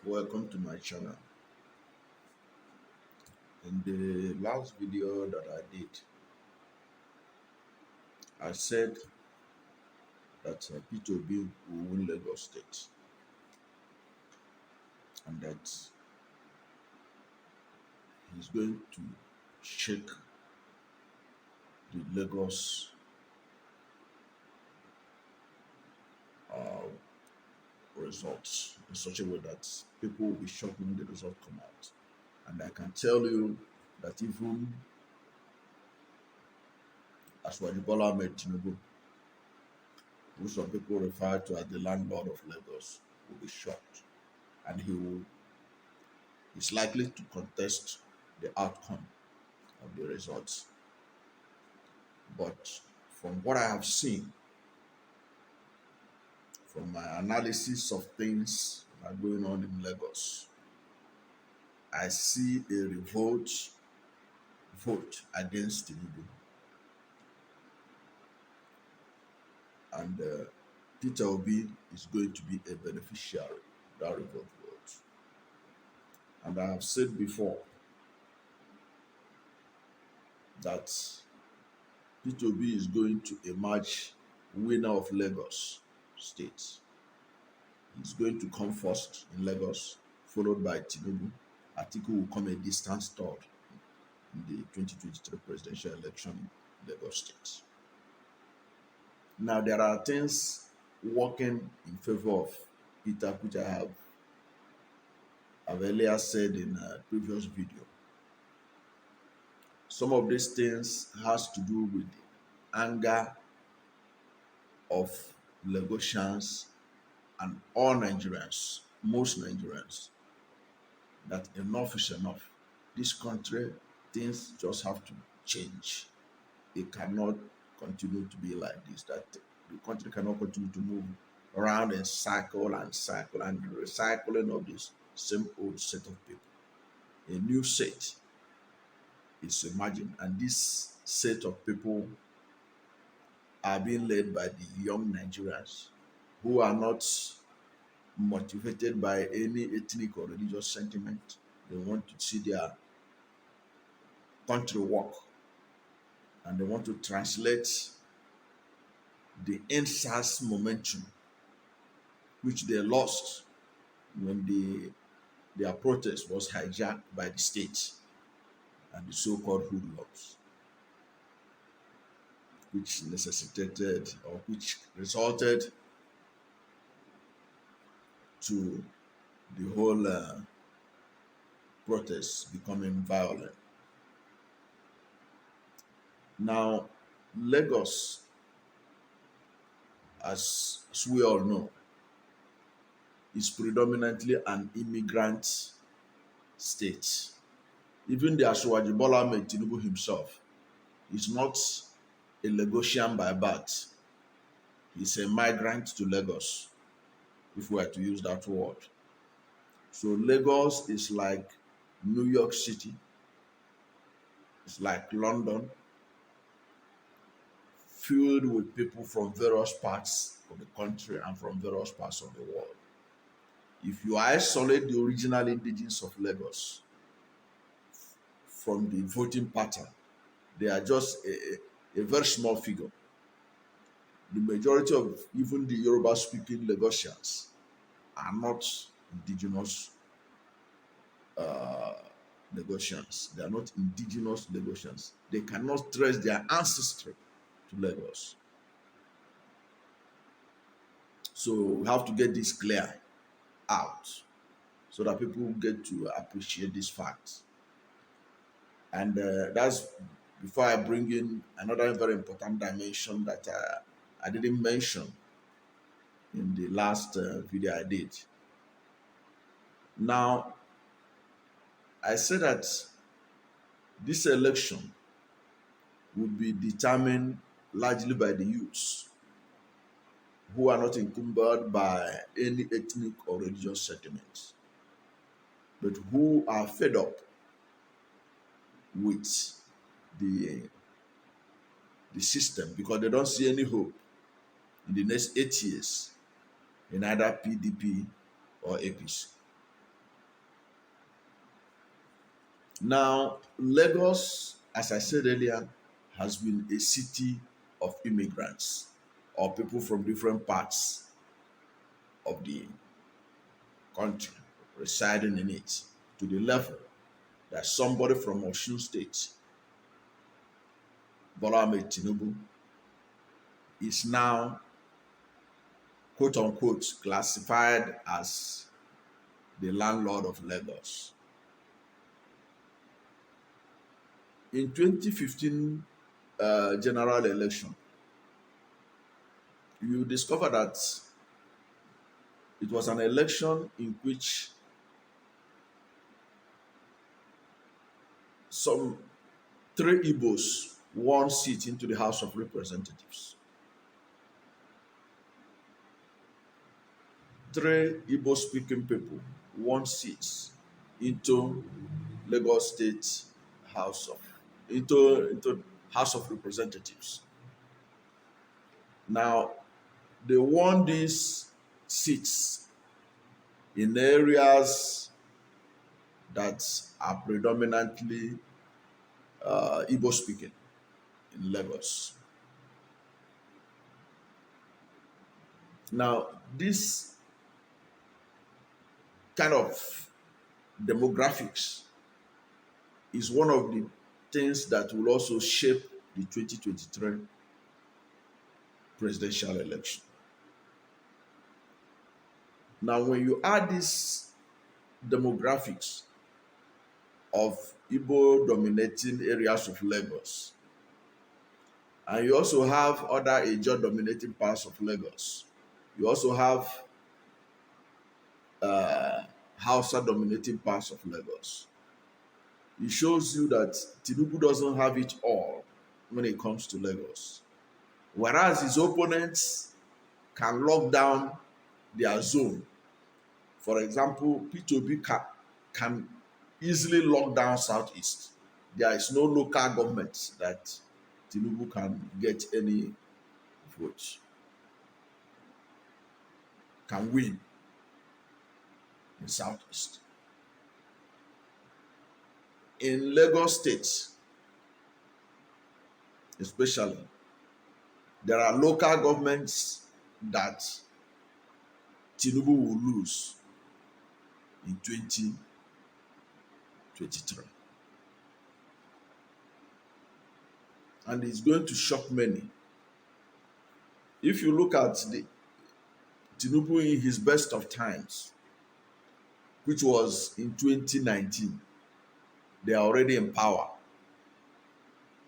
Welcome to my channel. In the last video that I did, I said that Peter Obi will win Lagos State and that he's going to shake the Lagos uh, results in such a way that people will be shocked when the result come out. And I can tell you that even Asiwaju Bola Ahmed Tinubu, who some people refer to as the landlord of Lagos, will be shocked, and he's likely to contest the outcome of the results. But from what I have seen, from my analysis of things that are going on in Lagos, I see a vote against Tinubu. And Peter Obi is going to be a beneficiary of that revolt vote. And I have said before that Peter Obi is going to emerge winner of Lagos State. He's going to come first in Lagos, followed by Tinubu. Atiku will come a distant third in the 2023 presidential election in Lagos State. Now, there are things working in favor of Peter, which I've earlier said in a previous video. Some of these things has to do with the anger of Lagosians and all Nigerians, most Nigerians, that enough is enough. This country, things just have to change. It cannot continue to be like this. That the country cannot continue to move around and cycle and the recycling of this same old set of people. A new set is emerging, and this set of people are being led by the young Nigerians who are not motivated by any ethnic or religious sentiment. They want to see their country work, and they want to translate the NSAS momentum, which they lost when their protest was hijacked by the state and the so-called hoodlums, which necessitated or which resulted to the whole protest becoming violent. Now, Lagos, as we all know, is predominantly an immigrant state. Even the Asiwaju Bola Ahmed Tinubu himself is not a Lagosian by birth. He's a migrant to Lagos, if we are to use that word. So Lagos is like New York City, it's like London, filled with people from various parts of the country and from various parts of the world. If you isolate the original indigenes of Lagos from the voting pattern, they are just a very small figure. The majority of even the Yoruba-speaking Lagosians are not indigenous Lagosians. They are not indigenous Lagosians. They cannot trace their ancestry to Lagos. So we have to get this clear out so that people get to appreciate this fact. And that's before I bring in another very important dimension that I didn't mention in the last video I did. Now, I said that this election will be determined largely by the youths who are not encumbered by any ethnic or religious sentiments, but who are fed up with the system because they don't see any hope in the next 8 years in either PDP or APC. Now, Lagos, as I said earlier, has been a city of immigrants or people from different parts of the country residing in it, to the level that somebody from Osun State, Bola Ahmed Tinubu, is now quote unquote classified as the landlord of Lagos. In 2015 general election, you discover that it was an election in which some three Igbos won seat into the House of Representatives. Three Igbo speaking people won seats into Lagos State House of into House of Representatives. Now they won these seats in areas that are predominantly Igbo speaking in Lagos. Now this kind of demographics is one of the things that will also shape the 2023 presidential election. Now, when you add these demographics of Igbo dominating areas of Lagos, and you also have other Ijaw dominating parts of Lagos, you also have Hausa dominating parts of Lagos, it shows you that Tinubu doesn't have it all when it comes to Lagos. Whereas his opponents can lock down their zone. For example, PDP can easily lock down Southeast. There is no local government that Tinubu can get any vote, can win in Southeast. In Lagos State, especially, there are local governments that Tinubu will lose in 2023. And it's going to shock many. If you look at the Tinubu in his best of times, which was in 2019, they are already in power.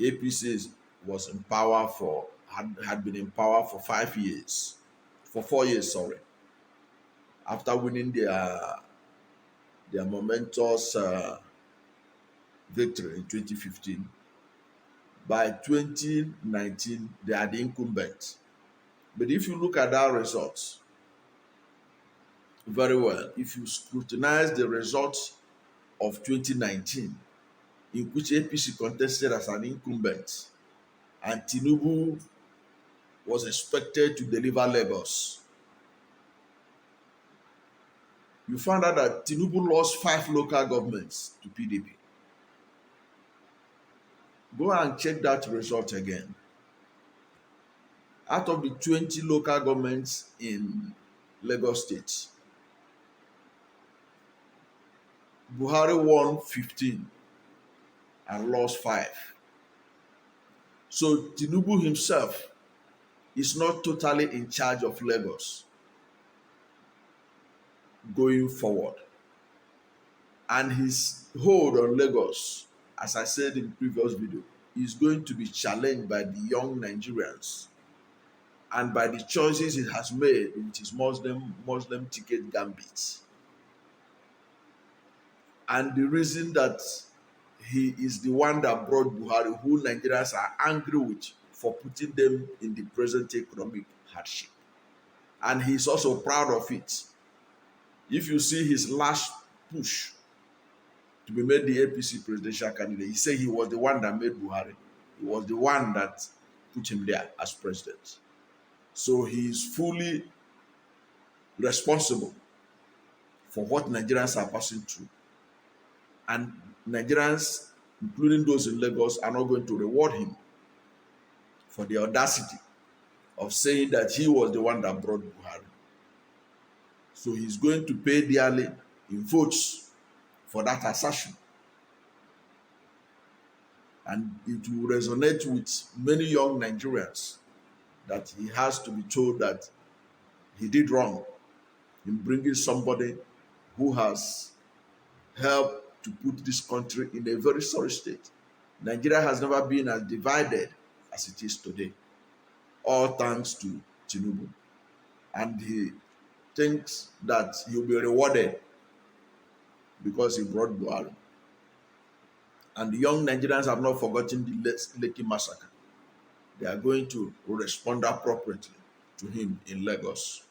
APC was in power had been in power for 4 years, after winning their momentous victory in 2015. By 2019, they are the incumbent. But if you look at that result very well, if you scrutinize the results of 2019, in which APC contested as an incumbent, and Tinubu was expected to deliver Lagos, you found out that Tinubu lost 5 local governments to PDP. Go and check that result again. Out of the 20 local governments in Lagos State, Buhari won 15 and lost 5. So Tinubu himself is not totally in charge of Lagos going forward. And his hold on Lagos, as I said in the previous video, is going to be challenged by the young Nigerians and by the choices it has made with its Muslim ticket gambit. And the reason that he is the one that brought Buhari, who Nigerians are angry with for putting them in the present economic hardship. And he's also proud of it. If you see his last push to be made the APC presidential candidate, he said he was the one that made Buhari. He was the one that put him there as president. So he is fully responsible for what Nigerians are passing through. And Nigerians, including those in Lagos, are not going to reward him for the audacity of saying that he was the one that brought Buhari. So he's going to pay dearly in votes for that assertion. And it will resonate with many young Nigerians that he has to be told that he did wrong in bringing somebody who has helped to put this country in a very sorry state. Nigeria has never been as divided as it is today, all thanks to Tinubu. And he thinks that he'll be rewarded because he brought Buhari. And the young Nigerians have not forgotten the Lekki massacre. They are going to respond appropriately to him in Lagos.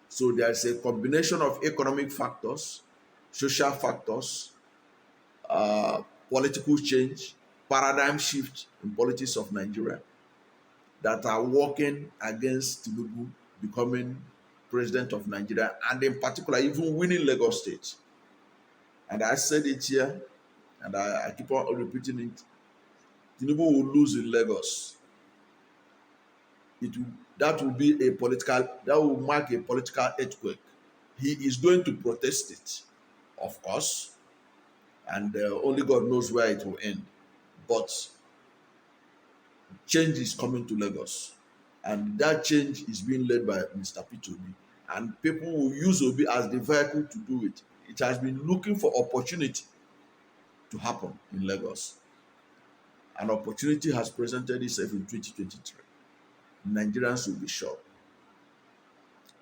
So there is a combination of economic factors, social factors, political change, paradigm shift in politics of Nigeria that are working against Tinubu becoming president of Nigeria, and in particular even winning Lagos State. And I said it here, and I keep on repeating it. Tinubu will lose in Lagos. That will mark a political earthquake. He is going to protest it, of course, and only God knows where it will end. But change is coming to Lagos, and that change is being led by Mr. Peter Obi, and people will use Obi as the vehicle to do it. It has been looking for opportunity to happen in Lagos. An opportunity has presented itself in 2023. Nigerians will be shocked.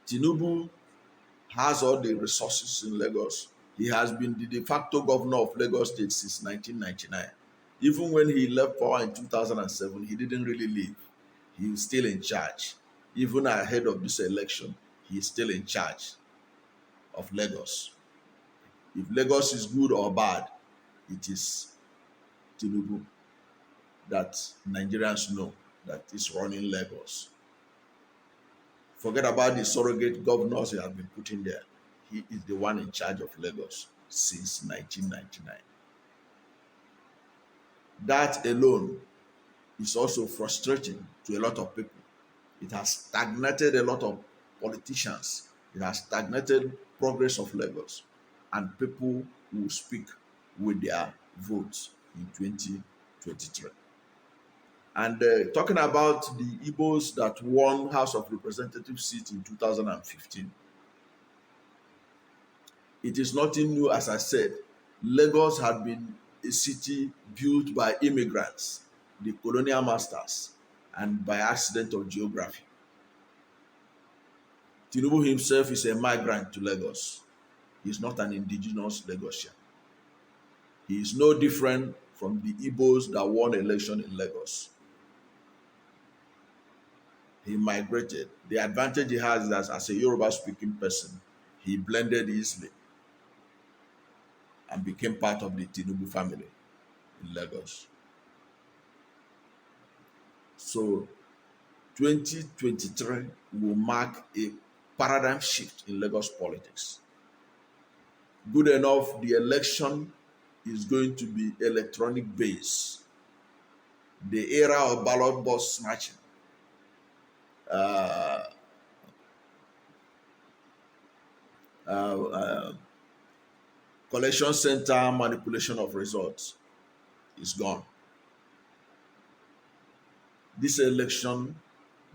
Tinubu has all the resources in Lagos. He has been the de facto governor of Lagos State since 1999. Even when he left power in 2007, he didn't really leave. He is still in charge. Even ahead of this election, he is still in charge of Lagos. If Lagos is good or bad, it is Tinubu that Nigerians know that is running Lagos. Forget about the surrogate governors he has been putting there. He is the one in charge of Lagos since 1999. That alone is also frustrating to a lot of people. It has stagnated a lot of politicians. It has stagnated progress of Lagos. And people will speak with their votes in 2023. And talking about the Igbos that won House of Representatives seat in 2015, it is nothing new. As I said, Lagos had been a city built by immigrants, the colonial masters, and by accident of geography. Tinubu himself is a migrant to Lagos. He is not an indigenous Lagosian. He is no different from the Igbos that won election in Lagos. He migrated. The advantage he has is that as a Yoruba-speaking person, he blended easily and became part of the Tinubu family in Lagos. So 2023 will mark a paradigm shift in Lagos politics. Good enough, the election is going to be electronic based. The era of ballot box snatching, collection center manipulation of results is gone. This election,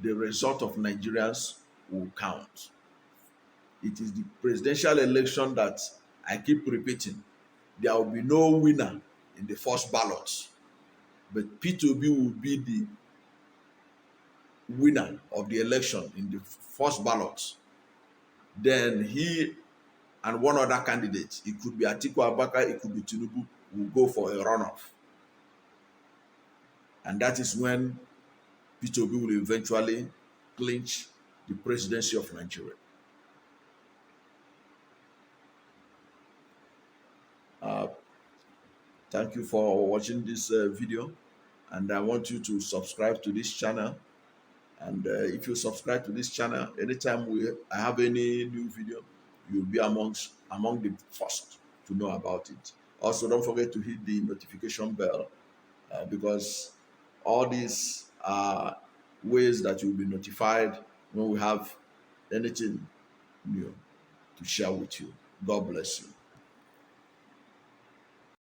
the result of Nigerians will count. It is the presidential election that I keep repeating. There will be no winner in the first ballot, but Peter Obi will be the winner of the election in the first ballot. Then he and one other candidate, it could be Atiku Abubakar, it could be Tinubu, will go for a runoff. And that is when Peter Obi will eventually clinch the presidency of Nigeria. Thank you for watching this video, and I want you to subscribe to this channel. And if you subscribe to this channel, anytime I have any new video, you'll be among the first to know about it. Also, don't forget to hit the notification bell because all these are ways that you'll be notified when we have anything new to share with you. God bless you.